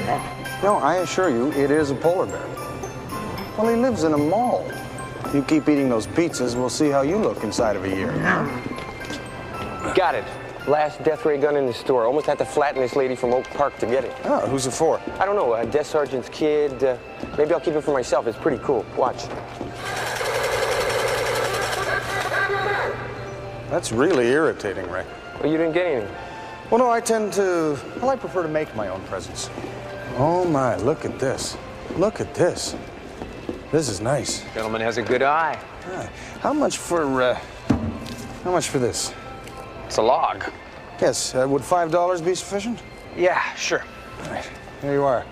No, I assure you, it is a polar bear. Well, he lives in a mall. You keep eating those pizzas, we'll see how you look inside of a year. Got it. Last death ray gun in the store. Almost had to flatten this lady from Oak Park to get it. Oh, who's it for? I don't know, a desk sergeant's kid. Maybe I'll keep it for myself. It's pretty cool. Watch. That's really irritating, Ray. Well, you didn't get anything. Well, no, I prefer to make my own presents. Oh, my, look at this. Look at this. This is nice. Gentleman has a good eye. How much for this? It's a log. Yes, would $5 be sufficient? Yeah, sure. All right, here you are.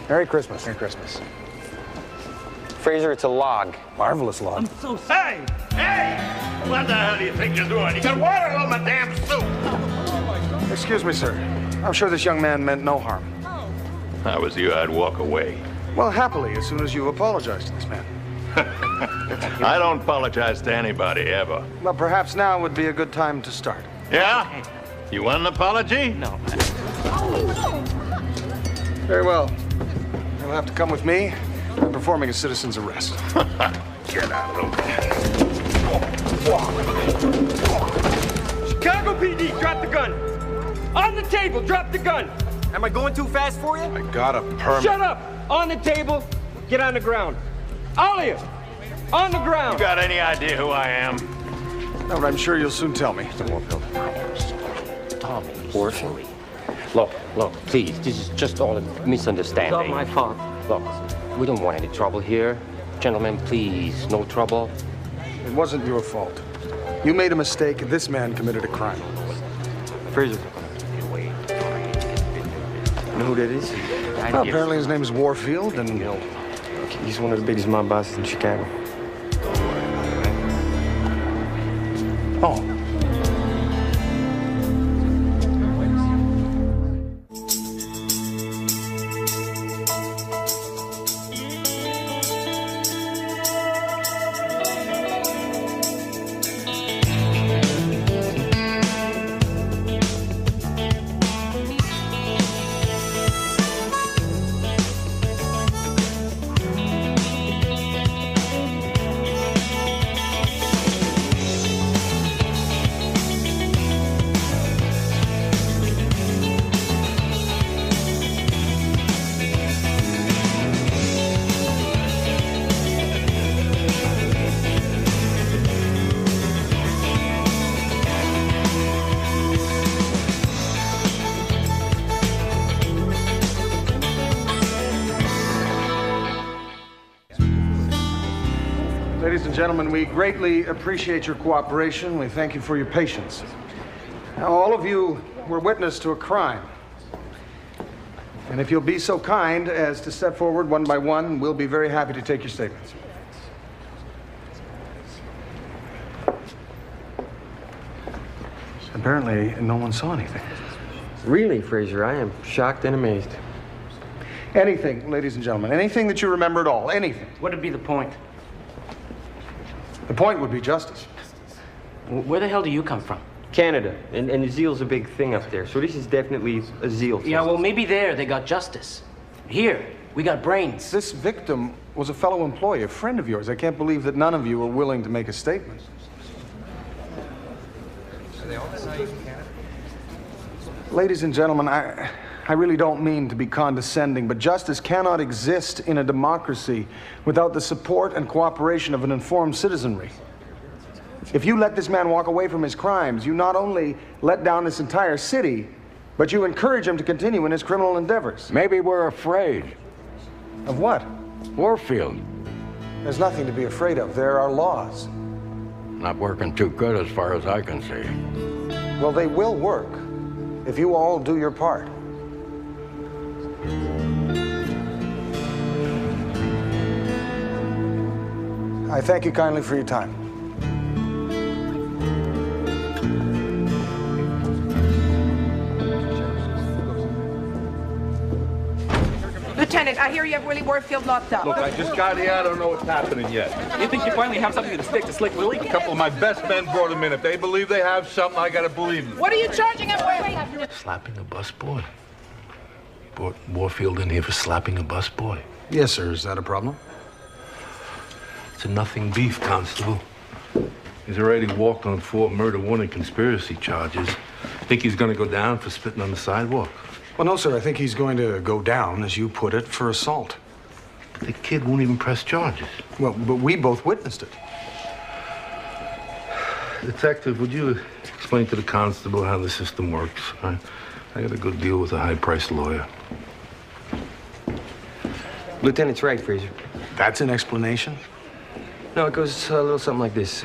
Merry Christmas. Merry Christmas. Fraser, it's a log. Marvelous log. I'm so sorry. Hey! What the hell do you think you're doing? You got water on my damn suit! Excuse me, sir. I'm sure this young man meant no harm. If I was you, I'd walk away. Well, happily, as soon as you apologize to this man. I don't apologize to anybody, ever. Well, perhaps now would be a good time to start. Yeah? You want an apology? No. Very well. You'll have to come with me. I'm performing a citizen's arrest. Get out of there. Chicago PD, drop the gun. On the table, drop the gun. Am I going too fast for you? I got a permit. Shut up. On the table, get on the ground. All of you, on the ground. You got any idea who I am? No, but I'm sure you'll soon tell me. Tommy. Warfield? Look, please, this is just all a misunderstanding. It's all my fault. Look, we don't want any trouble here. Gentlemen, please, no trouble. It wasn't your fault. You made a mistake, and this man committed a crime. Fraser. You know who that is? Well, apparently his name is Warfield, and He's one of the biggest mob bosses in Chicago. oh. Ladies and gentlemen, we greatly appreciate your cooperation. We thank you for your patience. Now, all of you were witness to a crime. And if you'll be so kind as to step forward one by one, we'll be very happy to take your statements. Apparently, no one saw anything. Really, Fraser, I am shocked and amazed. Anything, ladies and gentlemen, anything that you remember at all, anything. What would be the point? The point would be justice. Where the hell do you come from? Canada, and zeal's a big thing up there, so this is definitely a zeal fest. Yeah, well, maybe there they got justice. Here, we got brains. This victim was a fellow employee, a friend of yours. I can't believe that none of you were willing to make a statement. Ladies and gentlemen, I really don't mean to be condescending, but justice cannot exist in a democracy without the support and cooperation of an informed citizenry. If you let this man walk away from his crimes, you not only let down this entire city, but you encourage him to continue in his criminal endeavors. Maybe we're afraid. Of what? Warfield. There's nothing to be afraid of. There are laws. Not working too good as far as I can see. Well, they will work if you all do your part. I thank you kindly for your time. Lieutenant, I hear you have Willie Warfield locked up. Look, I just got here. I don't know what's happening yet. You think you finally have something to stick to Slick Willie? A couple of my best men brought him in. If they believe they have something, I gotta believe them. What are you charging him with? Slapping a busboy. Brought Warfield in here for slapping a busboy. Yes, sir. Is that a problem? It's a nothing beef, Constable. He's already walked on 4 murder, 1 and conspiracy charges. Think he's gonna go down for spitting on the sidewalk? Well, no, sir. I think he's going to go down, as you put it, for assault. The kid won't even press charges. Well, but we both witnessed it. Detective, would you explain to the constable how the system works? I got a good deal with a high-priced lawyer. Lieutenant's right, Fraser. That's an explanation? No, it goes a little something like this.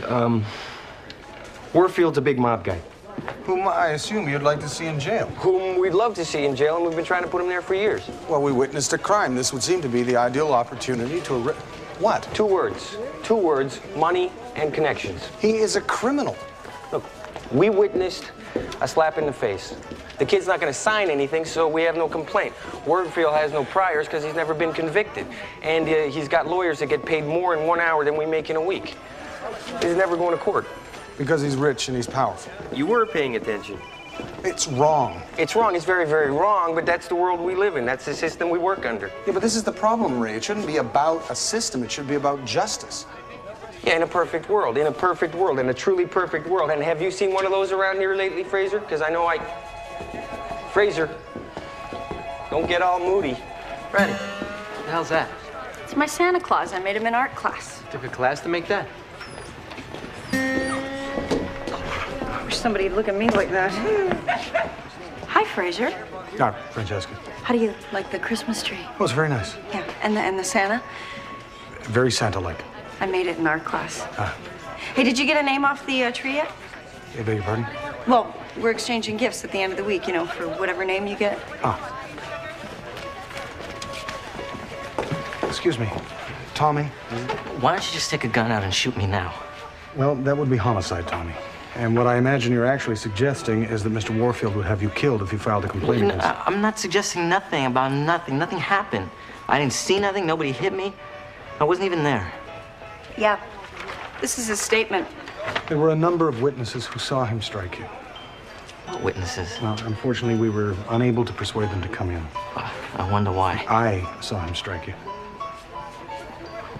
Warfield's a big mob guy. Whom I assume you'd like to see in jail. Whom we'd love to see in jail, and we've been trying to put him there for years. Well, we witnessed a crime. This would seem to be the ideal opportunity to What? 2 words. 2 words, money and connections. He is a criminal. Look, we witnessed a slap in the face. The kid's not going to sign anything, so we have no complaint. Warfield has no priors because he's never been convicted. And he's got lawyers that get paid more in 1 hour than we make in a week. He's never going to court. Because he's rich and he's powerful. You were paying attention. It's wrong. It's wrong. It's very, very wrong, but that's the world we live in. That's the system we work under. Yeah, but this is the problem, Ray. It shouldn't be about a system. It should be about justice. Yeah, in a perfect world. In a perfect world. In a truly perfect world. And have you seen one of those around here lately, Fraser? Because I know Fraser, don't get all moody. Freddie, what the hell's that? It's my Santa Claus. I made him in art class. Took a class to make that? I wish somebody'd look at me like that. Hi, Fraser. Ah, Francesca. How do you like the Christmas tree? Oh, it's very nice. Yeah, and the Santa? Very Santa-like. I made it in art class. Ah. Hey, did you get a name off the tree yet? I beg your pardon? Well, we're exchanging gifts at the end of the week, you know, for whatever name you get. Ah. Excuse me. Tommy? Why don't you just take a gun out and shoot me now? Well, that would be homicide, Tommy. And what I imagine you're actually suggesting is that Mr. Warfield would have you killed if you filed a complaint against him. I'm not suggesting nothing about nothing. Nothing happened. I didn't see nothing. Nobody hit me. I wasn't even there. Yeah. This is a statement. There were a number of witnesses who saw him strike you. What witnesses? Well, unfortunately, we were unable to persuade them to come in. I wonder why. I saw him strike you.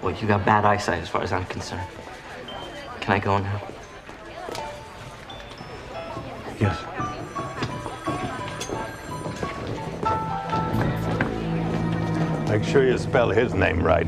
Well, you got bad eyesight as far as I'm concerned. Can I go now? Yes. Make sure you spell his name right.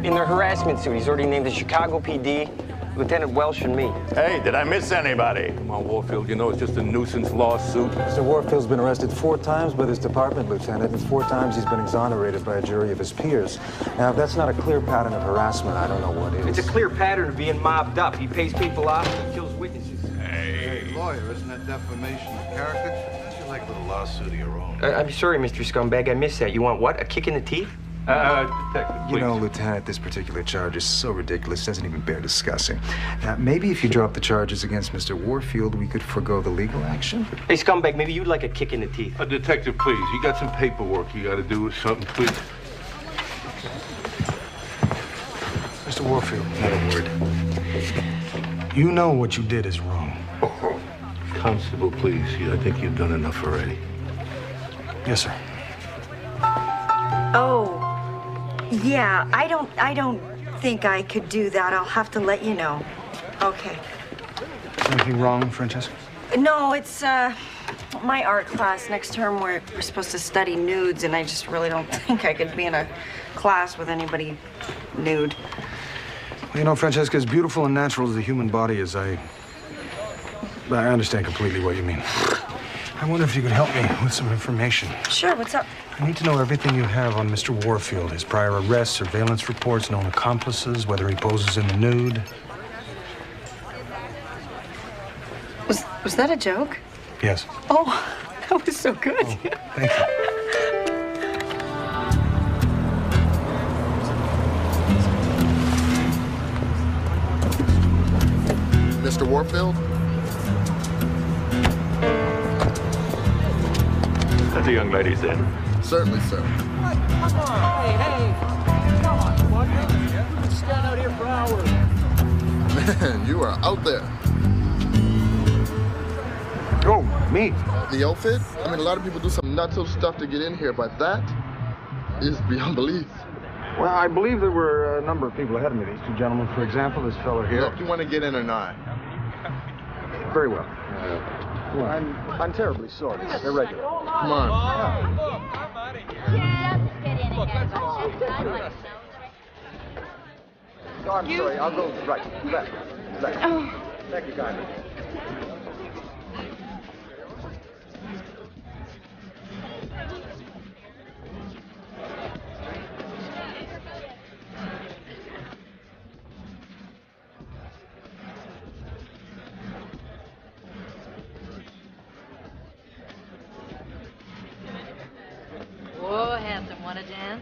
In their harassment suit, he's already named the Chicago PD, Lieutenant Welsh, and me. Hey, did I miss anybody? Come on, Warfield, you know it's just a nuisance lawsuit. Mr. Warfield's been arrested 4 times by this department, Lieutenant, and 4 times he's been exonerated by a jury of his peers. Now, if that's not a clear pattern of harassment, I don't know what is. It's a clear pattern of being mobbed up. He pays people off and kills witnesses. Hey, lawyer, isn't that defamation of character? Don't you like a little lawsuit of your own? I'm sorry, Mr. Scumbag. I missed that. You want what? A kick in the teeth? Detective, please. You know, Lieutenant, this particular charge is so ridiculous, it doesn't even bear discussing. Now, maybe if you drop the charges against Mr. Warfield, we could forego the legal action. Hey, Scumbag, maybe you'd like a kick in the teeth. Detective, please. You got some paperwork you got to do or something, please. Mr. Warfield, Not a word. you know what you did is wrong. Constable, please. I think you've done enough already. Yes, sir. Oh, yeah. I don't think I could do that. I'll have to let you know. Okay. Anything wrong, Francesca? No, it's my art class next term. We're supposed to study nudes, and I just really don't think I could be in a class with anybody nude. Well, you know, Francesca, as beautiful and natural as the human body is, I understand completely what you mean. I wonder if you could help me with some information. Sure, what's up? I need to know everything you have on Mr. Warfield, his prior arrests, surveillance reports, known accomplices, whether he poses in the nude. Was that a joke? Yes. Oh, that was so good. Oh, thank you. Mr. Warfield? The young lady's in. Certainly, sir. Come on. Hey. Come on, partner. We've been standing out here for hours. Man, you are out there. Oh, me? The outfit? I mean, a lot of people do some nutso stuff to get in here, but that is beyond belief. Well, I believe there were a number of people ahead of me. These two gentlemen, for example, this fellow here. Look, you want to get in or not? Very well. I'm terribly sorry. It's irregular. Come on. No, I'm sorry. I'll go right. Left. Oh. Thank you, kindly. Whoa, handsome, want to dance?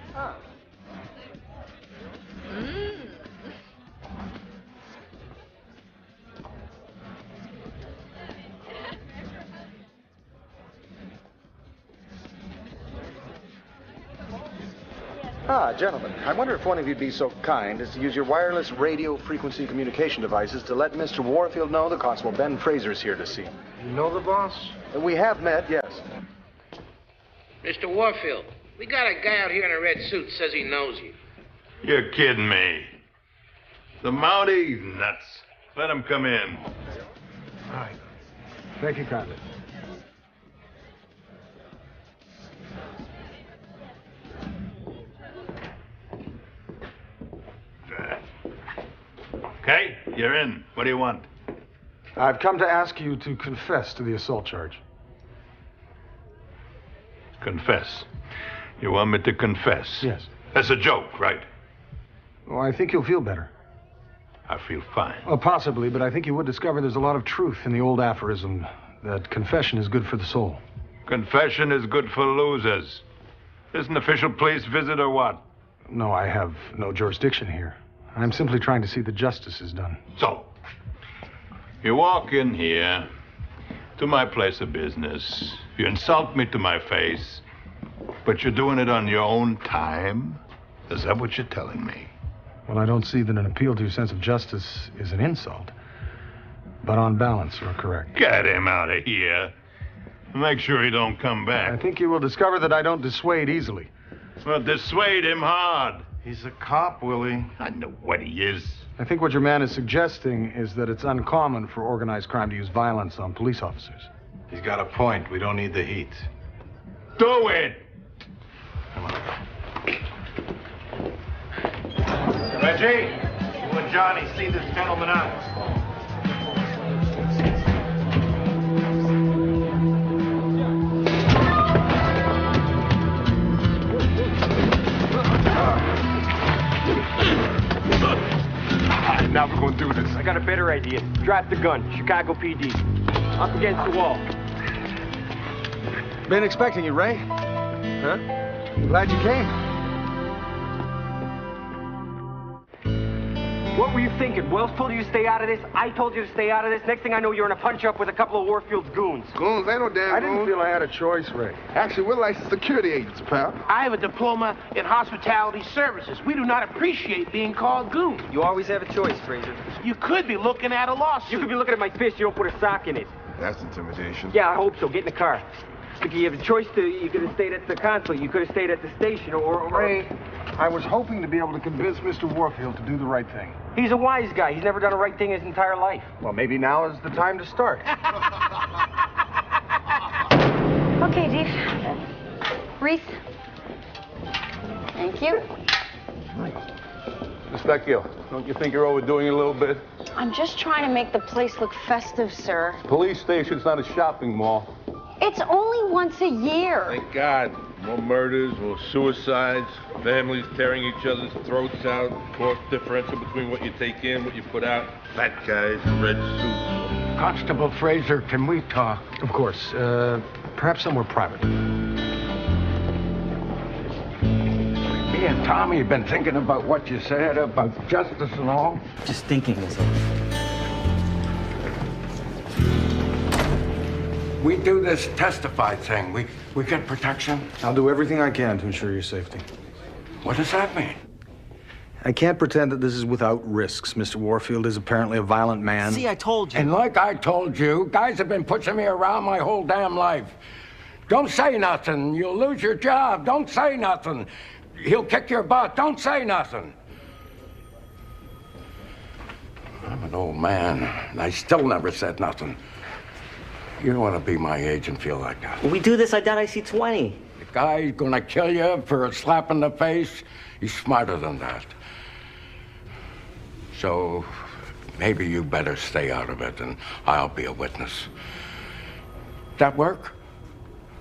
Gentlemen, I wonder if one of you'd be so kind as to use your wireless radio frequency communication devices to let Mr. Warfield know the Constable Ben Fraser's here to see him. You know the boss? We have met, yes. Mr. Warfield, we got a guy out here in a red suit says he knows you. You're kidding me. The Mountie? Nuts. Let him come in. All right. Thank you kindly. Okay, you're in. What do you want? I've come to ask you to confess to the assault charge. Confess. You want me to confess? Yes. That's a joke, right? Well, I think you'll feel better. I feel fine. Oh, possibly, but I think you would discover there's a lot of truth in the old aphorism that confession is good for the soul. Confession is good for losers. Is an official police visit or what? No, I have no jurisdiction here. I'm simply trying to see that justice is done. So, you walk in here to my place of business. You insult me to my face, but you're doing it on your own time? Is that what you're telling me? Well, I don't see that an appeal to your sense of justice is an insult. But on balance, you're correct. Get him out of here. Make sure he don't come back. I think you will discover that I don't dissuade easily. Well, dissuade him hard. He's a cop, Willie. I know what he is. I think what your man is suggesting is that it's uncommon for organized crime to use violence on police officers. He's got a point. We don't need the heat. Do it! Come on. Reggie, you and Johnny see this gentleman out. Now we're going to do this. I got a better idea. Drop the gun. Chicago PD. Up against the wall. Been expecting you, Ray. Huh? Glad you came. What were you thinking? Wells told you to stay out of this. I told you to stay out of this. Next thing I know, you're in a punch-up with a couple of Warfield's goons. Goons? Ain't no damn I didn't goons. feel I had a choice, Ray. Actually, we're licensed security agents, pal. I have a diploma in hospitality services. We do not appreciate being called goons. You always have a choice, Fraser. You could be looking at a lawsuit. You could be looking at my fist. You don't put a sock in it. That's intimidation. Yeah, I hope so. Get in the car. Look, you have a choice to. You could have stayed at the consulate. You could have stayed at the station, or Ray, I was hoping to be able to convince Mr. Warfield to do the right thing. He's a wise guy. He's never done a right thing his entire life. Well, maybe now is the time to start. Okay, Dave. Reese. Thank you. Miss Vecchio, don't you think you're overdoing it a little bit? I'm just trying to make the place look festive, sir. Police station's not a shopping mall. It's only once a year. Thank God. More murders, more suicides, families tearing each other's throats out, cost differential between what you take in, what you put out. Fat guys in red suits. Constable Fraser, can we talk? Of course. Perhaps somewhere private. Me and Tommy have been thinking about what you said about justice and all. Just thinking this. We do this testify thing. We get protection. I'll do everything I can to ensure your safety. What does that mean? I can't pretend that this is without risks. Mr. Warfield is apparently a violent man. See, I told you. And like I told you, guys have been pushing me around my whole damn life. Don't say nothing. You'll lose your job. Don't say nothing. He'll kick your butt. Don't say nothing. I'm an old man, and I still never said nothing. You don't want to be my age and feel like that. We do this, I doubt I see 20. The guy's gonna kill you for a slap in the face. He's smarter than that. So maybe you better stay out of it, and I'll be a witness. That work?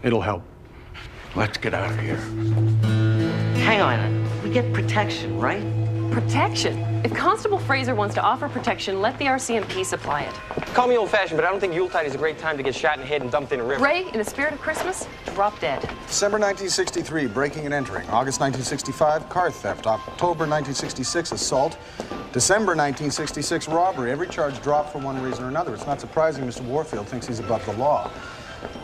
It'll help. Let's get out of here. Hang on, we get protection, right? Protection? If Constable Fraser wants to offer protection, let the RCMP supply it. Call me old-fashioned, but I don't think Yuletide is a great time to get shot in the head and dumped in a river. Ray, in the spirit of Christmas, drop dead. December 1963, breaking and entering. August 1965, car theft. October 1966, assault. December 1966, robbery. Every charge dropped for one reason or another. It's not surprising Mr. Warfield thinks he's above the law.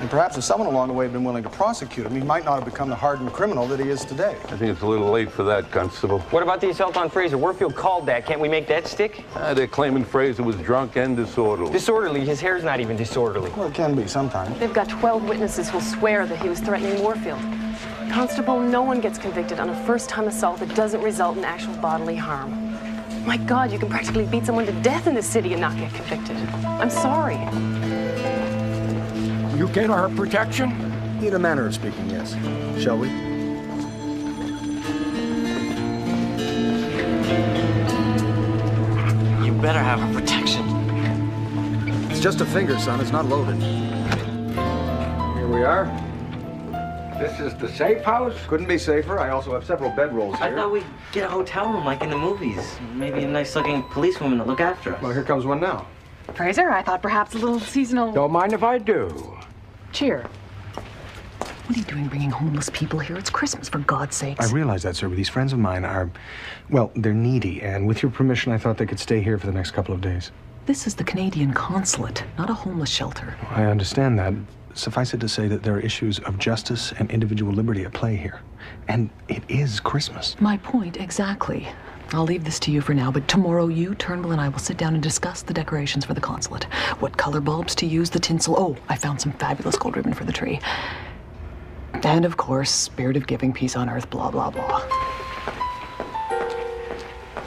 And perhaps if someone along the way had been willing to prosecute him, he might not have become the hardened criminal that he is today. I think it's a little late for that, Constable. What about the assault on Fraser? Warfield called that. Can't we make that stick? They're claiming Fraser was drunk and disorderly. Disorderly? His hair's not even disorderly. Well, it can be sometimes. They've got 12 witnesses who'll swear that he was threatening Warfield. Constable, no one gets convicted on a first-time assault that doesn't result in actual bodily harm. My God, you can practically beat someone to death in this city and not get convicted. I'm sorry. You get our protection? In a manner of speaking, yes. Shall we? You better have our protection. It's just a finger, son. It's not loaded. Here we are. This is the safe house? Couldn't be safer. I also have several bedrolls here. I thought we'd get a hotel room like in the movies. Maybe a nice-looking policewoman to look after us. Well, here comes one now. Fraser, I thought perhaps a little seasonal... Don't mind if I do. Cheer. What are you doing bringing homeless people here? It's Christmas, for God's sakes. I realize that, sir, but these friends of mine are, well, they're needy, and with your permission, I thought they could stay here for the next couple of days. This is the Canadian consulate, not a homeless shelter. I understand that. Suffice it to say that there are issues of justice and individual liberty at play here. And it is Christmas. My point, exactly. I'll leave this to you for now, but tomorrow you, Turnbull, and I will sit down and discuss the decorations for the consulate. What color bulbs to use, the tinsel. Oh, I found some fabulous gold ribbon for the tree. And of course, spirit of giving, peace on earth, blah, blah, blah.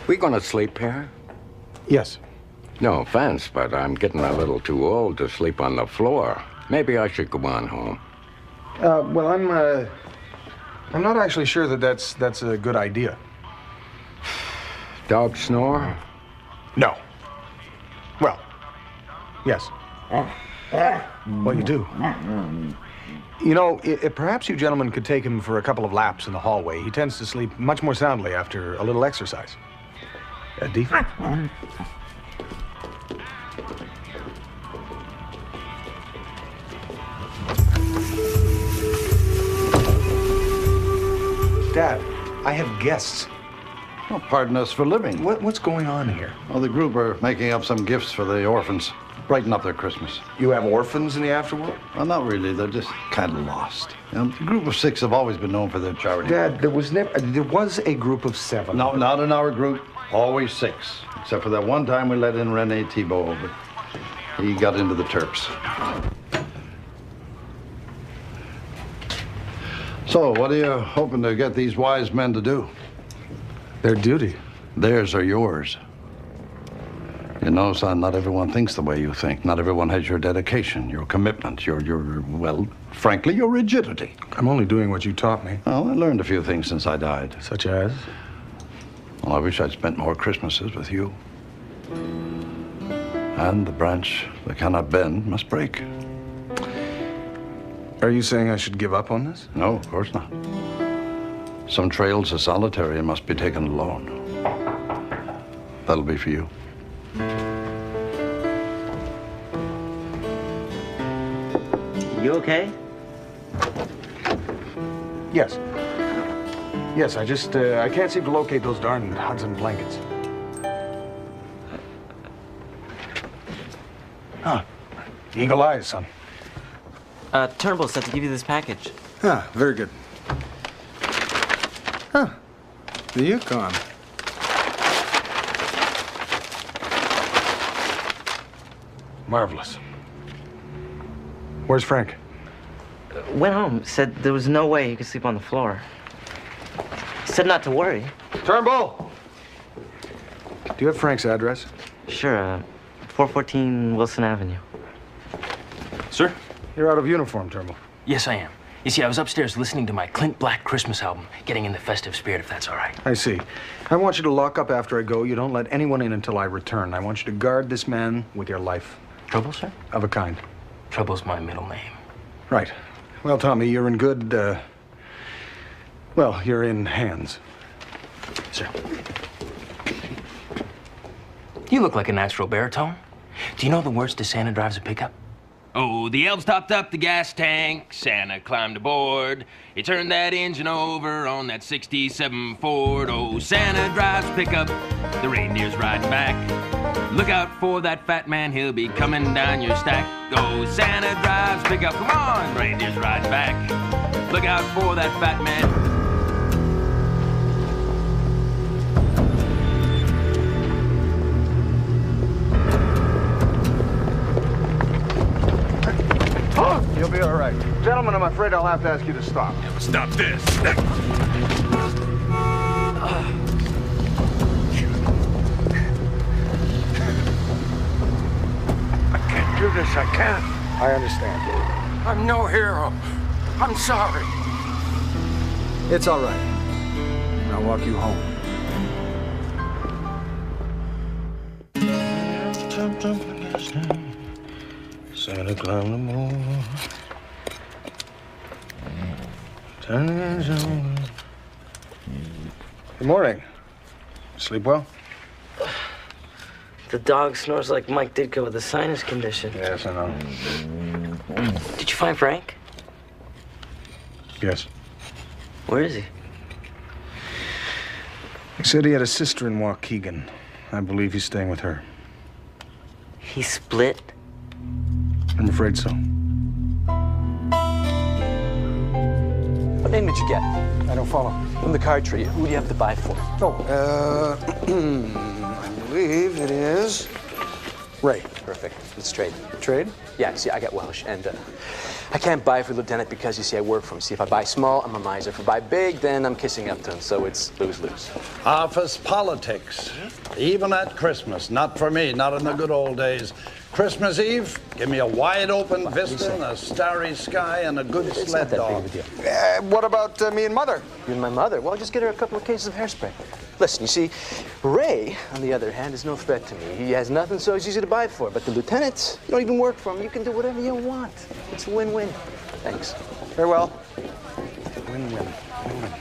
We gonna sleep here? Yes. No offense, but I'm getting a little too old to sleep on the floor. Maybe I should go on home. Well, I'm not actually sure that that's a good idea. Dog snore? No. Well, yes. Well, you do. You know, perhaps you gentlemen could take him for a couple of laps in the hallway. He tends to sleep much more soundly after a little exercise. Deeper. Dad, I have guests. Well, pardon us for living. What's going on here? Well, the group are making up some gifts for the orphans. Brighten up their Christmas. You have orphans in the afterworld? Well, not really. They're just kind of lost. The group of 6 have always been known for their charity. Dad, there was a group of 7. No, not in our group. Always 6. Except for that one time we let in Rene Thibault, but he got into the Terps. So, what are you hoping to get these wise men to do? Their duty. Theirs or yours. You know, son, not everyone thinks the way you think. Not everyone has your dedication, your commitment, well, frankly, your rigidity. I'm only doing what you taught me. Well, I learned a few things since I died. Such as? Well, I wish I'd spent more Christmases with you. And the branch that cannot bend must break. Are you saying I should give up on this? No, of course not. Some trails are solitary and must be taken alone. That'll be for you. You okay? Yes. Yes, I can't seem to locate those darn Hudson blankets. Ah, eagle eyes, son. Turnbull said to give you this package. Ah, very good. Huh. The Yukon. Marvelous. Where's Frank? Went home. Said there was no way he could sleep on the floor. He said not to worry. Turnbull! Do you have Frank's address? Sure, 414 Wilson Avenue. Sir? You're out of uniform, Turnbull. Yes, I am. You see, I was upstairs listening to my Clint Black Christmas album, getting in the festive spirit, if that's all right. I see. I want you to lock up after I go. You don't let anyone in until I return. I want you to guard this man with your life. Trouble, sir? Of a kind. Trouble's my middle name. Right. Well, Tommy, you're in good, well, you're in hands. Sir. You look like a natural baritone. Do you know the words to Santa Drives a Pickup? Oh, the elves topped up the gas tank. Santa climbed aboard. He turned that engine over on that 67 Ford. Oh, Santa drives pickup. The reindeer's riding back. Look out for that fat man. He'll be coming down your stack. Oh, Santa drives pickup. Come on, reindeer's riding back. Look out for that fat man. You'll be all right. Gentlemen, I'm afraid I'll have to ask you to stop. Stop this. I can't do this, I can't. I understand. I'm no hero. I'm sorry. It's all right. I'll walk you home. Santa climbed the moon. Good morning. Sleep well? The dog snores like Mike Ditka with a sinus condition. Yes, I know. Did you find Frank? Yes. Where is he? He said he had a sister in Waukegan. I believe he's staying with her. He split? I'm afraid so. What name did you get? I don't follow. From the card tree. Who do you have to buy for? Oh, I believe it is Ray. Perfect. Let's trade. Trade? Yeah, see, I got Welsh, and I can't buy for Lieutenant because, you see, I work for him. See, if I buy small, I'm a miser. If I buy big, then I'm kissing up to him, so it's lose-lose. Office politics. Even at Christmas. Not for me, not in the good old days. Christmas Eve, give me a wide-open vista and a starry sky and a good sled dog. It's not that big of a deal. What about me and Mother? You and my mother? Well, just get her a couple of cases of hairspray. Listen, you see, Ray, on the other hand, is no threat to me. He has nothing, so he's easy to buy for. But the lieutenant, you don't even work for him. You can do whatever you want. It's a win-win. Thanks. Very well. Win-win. Win-win.